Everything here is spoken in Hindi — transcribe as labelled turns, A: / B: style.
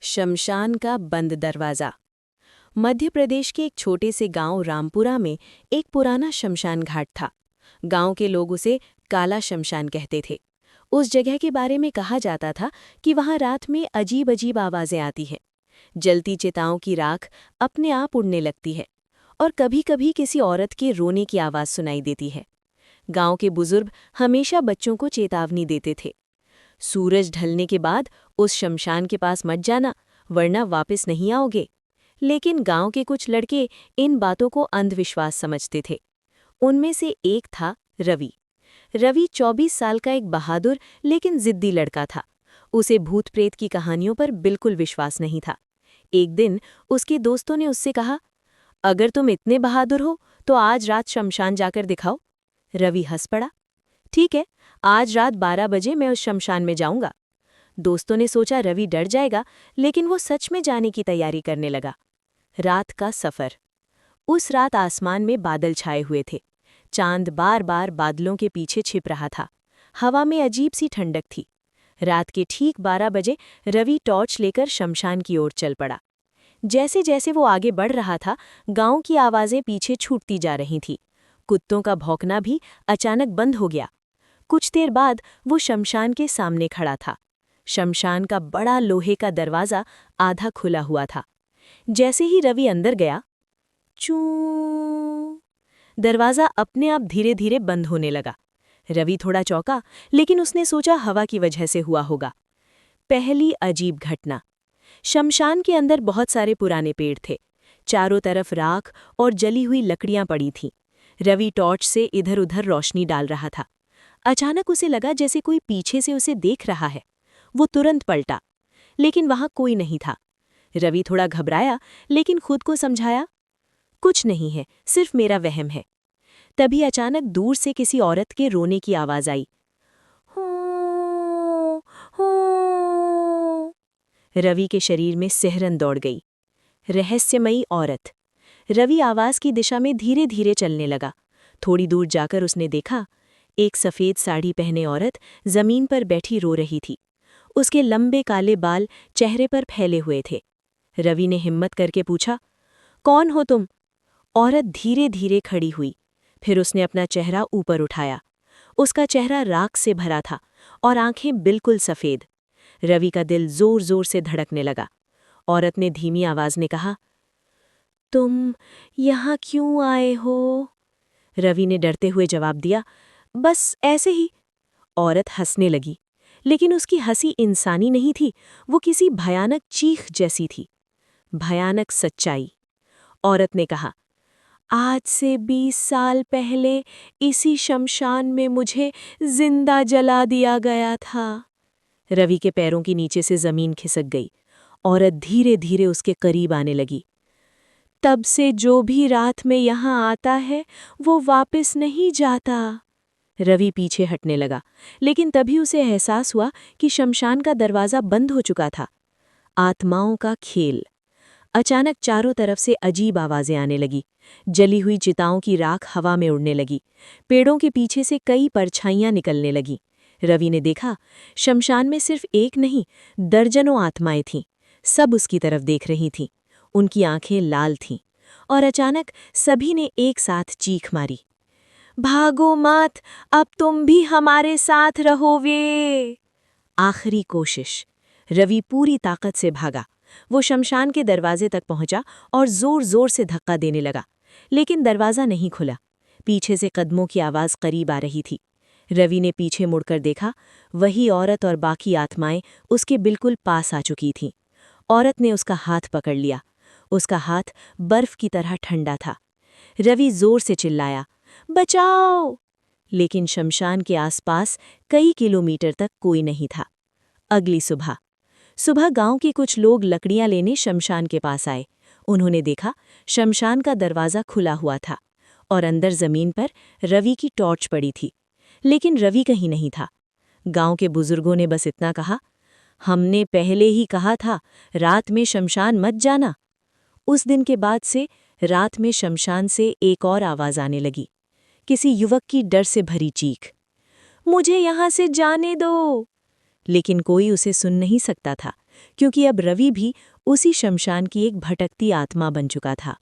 A: शमशान का बंद दरवाज़ा। मध्य प्रदेश के एक छोटे से गांव रामपुरा में एक पुराना शमशान घाट था। गांव के लोग उसे काला शमशान कहते थे। उस जगह के बारे में कहा जाता था कि वहां रात में अजीब अजीब आवाज़ें आती हैं। जलती चिताओं की राख अपने आप उड़ने लगती है और कभी-कभी किसी औरत के रोने की आवाज़ सुनाई देती है। गांव के बुजुर्ग हमेशा बच्चों को चेतावनी देते थे, सूरज ढलने के बाद उस शमशान के पास मत जाना, वरना वापस नहीं आओगे। लेकिन गांव के कुछ लड़के इन बातों को अंधविश्वास समझते थे। उनमें से एक था रवि। रवि 24 साल का एक बहादुर लेकिन जिद्दी लड़का था। उसे भूत प्रेत की कहानियों पर बिल्कुल विश्वास नहीं था। एक दिन उसके दोस्तों ने उससे कहा, अगर तुम इतने बहादुर हो तो आज रात शमशान जाकर दिखाओ। रवि हंस पड़ा। ठीक है, आज रात 12 बजे मैं उस शमशान में जाऊंगा। दोस्तों ने सोचा रवि डर जाएगा, लेकिन वो सच में जाने की तैयारी करने लगा। रात का सफर। उस रात आसमान में बादल छाए हुए थे। चांद बार बार बादलों के पीछे छिप रहा था। हवा में अजीब सी ठंडक थी। रात के ठीक 12 बजे रवि टॉर्च लेकर शमशान की ओर चल पड़ा। जैसे जैसे वो आगे बढ़ रहा था, गांव की आवाज़ें पीछे छूटती जा रही थीं। कुत्तों का भौंकना भी अचानक बंद हो गया। कुछ देर बाद वो शमशान के सामने खड़ा था। शमशान का बड़ा लोहे का दरवाज़ा आधा खुला हुआ था। जैसे ही रवि अंदर गया, चूं, दरवाज़ा अपने आप धीरे धीरे बंद होने लगा। रवि थोड़ा चौंका, लेकिन उसने सोचा हवा की वजह से हुआ होगा। पहली अजीब घटना। शमशान के अंदर बहुत सारे पुराने पेड़ थे। चारों तरफ राख और जली हुई लकड़ियां पड़ी थीं। रवि टॉर्च से इधर उधर रोशनी डाल रहा था। अचानक उसे लगा जैसे कोई पीछे से उसे देख रहा है। वो तुरंत पलटा, लेकिन वहां कोई नहीं था। रवि थोड़ा घबराया, लेकिन खुद को समझाया, कुछ नहीं है, सिर्फ मेरा वहम है। तभी अचानक दूर से किसी औरत के रोने की आवाज आई। हो, हो। रवि के शरीर में सिहरन दौड़ गई। रहस्यमयी औरत। रवि आवाज की दिशा में धीरे धीरे चलने लगा। थोड़ी दूर जाकर उसने देखा, एक सफ़ेद साड़ी पहने औरत जमीन पर बैठी रो रही थी। उसके लंबे काले बाल चेहरे पर फैले हुए थे। रवि ने हिम्मत करके पूछा, कौन हो तुम? औरत धीरे धीरे खड़ी हुई। फिर उसने अपना चेहरा ऊपर उठाया। उसका चेहरा राख से भरा था और आंखें बिल्कुल सफ़ेद। रवि का दिल जोर जोर से धड़कने लगा। औरत ने धीमी आवाज में कहा, तुम यहाँ क्यों आए हो? रवि ने डरते हुए जवाब दिया, बस ऐसे ही। औरत हंसने लगी, लेकिन उसकी हंसी इंसानी नहीं थी, वो किसी भयानक चीख जैसी थी। भयानक सच्चाई। औरत ने कहा, आज से 20 साल पहले इसी शमशान में मुझे जिंदा जला दिया गया था। रवि के पैरों के नीचे से जमीन खिसक गई। औरत धीरे धीरे उसके करीब आने लगी। तब से जो भी रात में यहाँ आता है, वो वापस नहीं जाता। रवि पीछे हटने लगा, लेकिन तभी उसे एहसास हुआ कि शमशान का दरवाज़ा बंद हो चुका था। आत्माओं का खेल। अचानक चारों तरफ से अजीब आवाज़ें आने लगी। जली हुई चिताओं की राख हवा में उड़ने लगी। पेड़ों के पीछे से कई परछाइयां निकलने लगीं। रवि ने देखा, शमशान में सिर्फ एक नहीं, दर्जनों आत्माएं थीं। सब उसकी तरफ देख रही थीं। उनकी आंखें लाल थीं। और अचानक सभी ने एक साथ चीख मारी, भागो मत, अब तुम भी हमारे साथ रहोगे। आखिरी कोशिश। रवि पूरी ताकत से भागा। वो शमशान के दरवाजे तक पहुंचा और जोर जोर से धक्का देने लगा, लेकिन दरवाज़ा नहीं खुला। पीछे से कदमों की आवाज़ करीब आ रही थी। रवि ने पीछे मुड़कर देखा, वही औरत और बाकी आत्माएं उसके बिल्कुल पास आ चुकी थीं। औरत ने उसका हाथ पकड़ लिया। उसका हाथ बर्फ की तरह ठंडा था। रवि जोर से चिल्लाया, बचाओ! लेकिन शमशान के आसपास कई किलोमीटर तक कोई नहीं था। अगली सुबह गांव के कुछ लोग लकड़ियां लेने शमशान के पास आए। उन्होंने देखा, शमशान का दरवाज़ा खुला हुआ था और अंदर ज़मीन पर रवि की टॉर्च पड़ी थी। लेकिन रवि कहीं नहीं था। गांव के बुजुर्गों ने बस इतना कहा, हमने पहले ही कहा था, रात में शमशान मत जाना। उस दिन के बाद से रात में शमशान से एक और आवाज़ आने लगी, किसी युवक की डर से भरी चीख, मुझे यहाँ से जाने दो। लेकिन कोई उसे सुन नहीं सकता था, क्योंकि अब रवि भी उसी शमशान की एक भटकती आत्मा बन चुका था।